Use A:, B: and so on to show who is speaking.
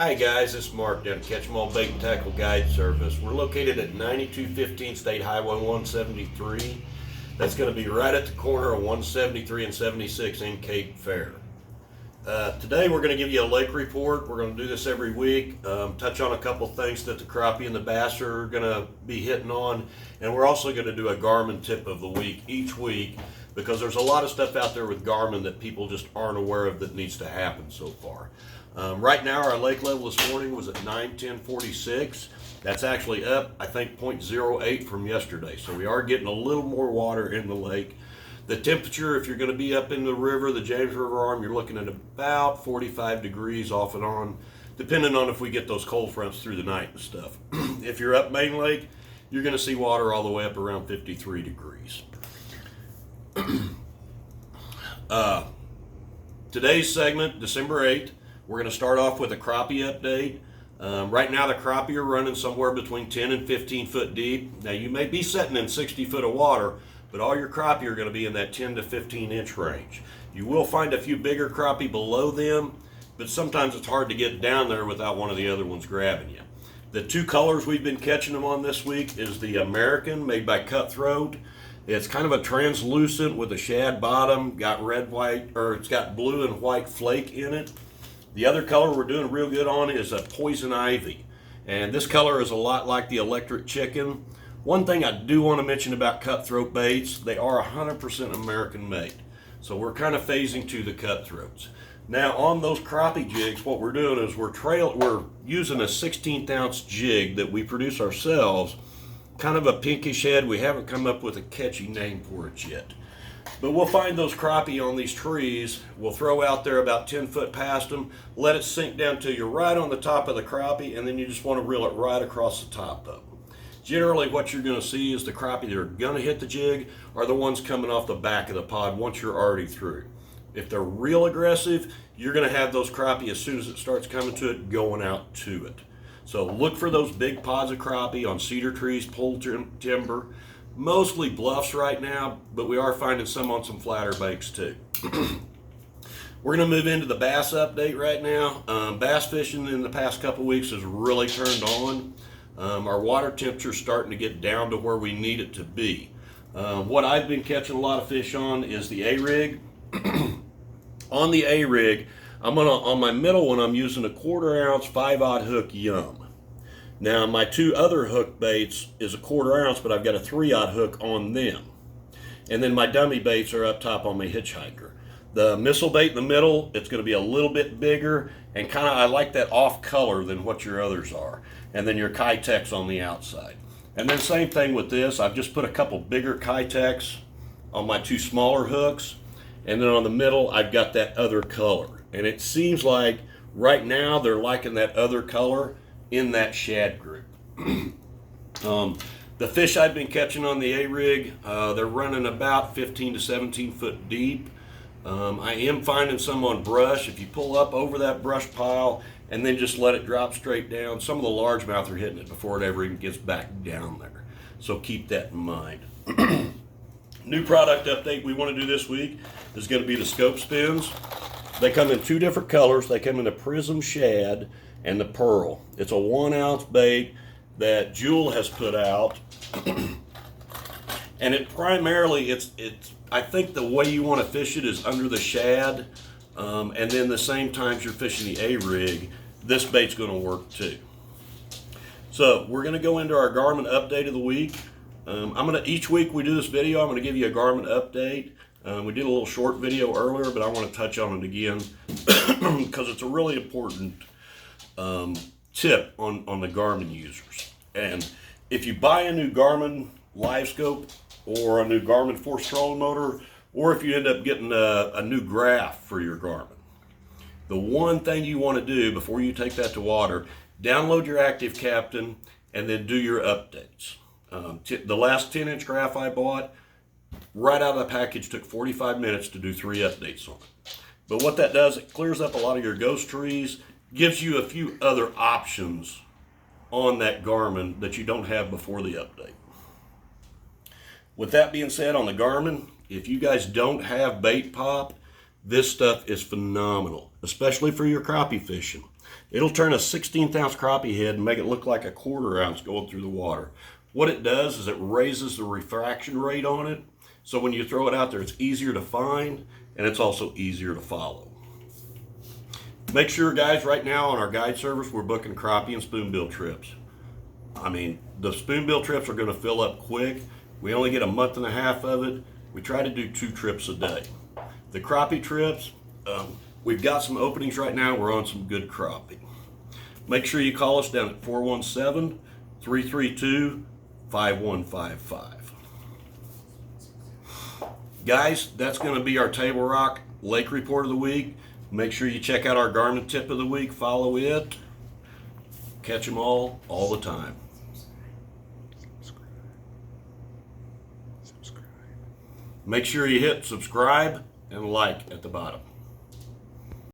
A: Hi guys, this is Mark down at Catch 'em All Bait and Tackle Guide Service. We're located at 9215 State Highway 173. That's going to be right at the corner of 173 and 76 in Cape Fair. Today we're going to give you a lake report. We're going to do this every week, touch on a couple things that the crappie and the bass are going to be hitting on, and we're also going to do a Garmin tip of the week each week because there's a lot of stuff out there with Garmin that people just aren't aware of that needs to happen so far. Right now our lake level this morning was at 9:10:46. That's actually up, I think, 0.08 from yesterday. So we are getting a little more water in the lake. The temperature, if you're going to be up in the river, the James River Arm, you're looking at about 45 degrees off and on, depending on if we get those cold fronts through the night and stuff. If you're up Main Lake, you're going to see water all the way up around 53 degrees. Today's segment, December 8th, we're going to start off with a crappie update. Right now the crappie are running somewhere between 10 and 15 foot deep. Now you may be sitting in 60 foot of water, but all your crappie are going to be in that 10 to 15 inch range. You will find a few bigger crappie below them, but sometimes it's hard to get down there without one of the other ones grabbing you. The two colors we've been catching them on this week is the American, made by Cutthroat. It's kind of a translucent with a shad bottom, got red, white, or it's got blue and white flake in it. The other color we're doing real good on is a Poison Ivy. And this color is a lot like the Electric Chicken. One thing I do want to mention about Cutthroat baits, they are 100% American made. So we're kind of phasing to the Cutthroats. Now on those crappie jigs, what we're doing is we're using a 16th ounce jig that we produce ourselves, kind of a pinkish head. We haven't come up with a catchy name for it yet. But we'll find those crappie on these trees. We'll throw out there about 10 foot past them, let it sink down till you're right on the top of the crappie, and then you just want to reel it right across the top of them. Generally what you're going to see is the crappie that are going to hit the jig are the ones coming off the back of the pod once you're already through. If they're real aggressive, you're going to have those crappie as soon as it starts coming to it, going out to it. So look for those big pods of crappie on cedar trees, pole timber, mostly bluffs right now, but we are finding some on some flatter banks too. We're going to move into the bass update right now. Bass fishing in the past couple weeks has really turned on. Our water temperature is starting to get down to where we need it to be. What I've been catching a lot of fish on is the A-Rig. On the A-Rig, on my middle one, I'm using a 1/4 ounce 5/0 hook Yum. Now my two other hook baits is a 1/4 ounce, but I've got a 3/0 hook on them. And then my dummy baits are up top on my Hitchhiker. The missile bait in the middle, it's going to be a little bit bigger, and kind of I like that off color than what your others are. And then your Kitex on the outside. And then same thing with this, I've just put a couple bigger Kitex on my two smaller hooks, and then on the middle I've got that other color. And it seems like right now they're liking that other color in that shad group. The fish I've been catching on the A-Rig, they're running about 15 to 17 foot deep. I am finding some on brush. If you pull up over that brush pile and then just let it drop straight down, some of the largemouth are hitting it before it ever even gets back down there. So keep that in mind. New product update we want to do this week is going to be the scope spins. They come in two different colors. They come in the Prism Shad and the Pearl. It's a 1 ounce bait that Jewel has put out. And it primarily, I think the way you want to fish it is under the shad, and then the same times you're fishing the A-Rig, this bait's going to work too. So we're going to go into our Garmin update of the week. Each week we do this video, I'm going to give you a Garmin update. We did a little short video earlier, but I want to touch on it again because it's a really important tip on the Garmin users. And if you buy a new Garmin LiveScope or a new Garmin Force trolling motor, or if you end up getting a new graph for your Garmin, the one thing you want to do before you take that to water, download your Active Captain and then do your updates. The last 10-inch graph I bought, right out of the package, took 45 minutes to do 3 updates on it. But what that does, it clears up a lot of your ghost trees, gives you a few other options on that Garmin that you don't have before the update. With that being said, on the Garmin, if you guys don't have bait pop, this stuff is phenomenal, especially for your crappie fishing. It'll turn a 16th ounce crappie head and make it look like a 1/4 ounce going through the water. What it does is it raises the refraction rate on it, so when you throw it out there, it's easier to find and it's also easier to follow. Make sure, guys, right now on our guide service, we're booking crappie and spoonbill trips. I mean, the spoonbill trips are going to fill up quick. We only get a month and a half of it. We try to do 2 trips a day. The crappie trips, we've got some openings right now. We're on some good crappie. Make sure you call us down at 417-332-5155. Guys, that's going to be our Table Rock Lake Report of the Week. Make sure you check out our Garmin Tip of the Week. Follow it. Catch them all the time. Make sure you hit subscribe and like at the bottom.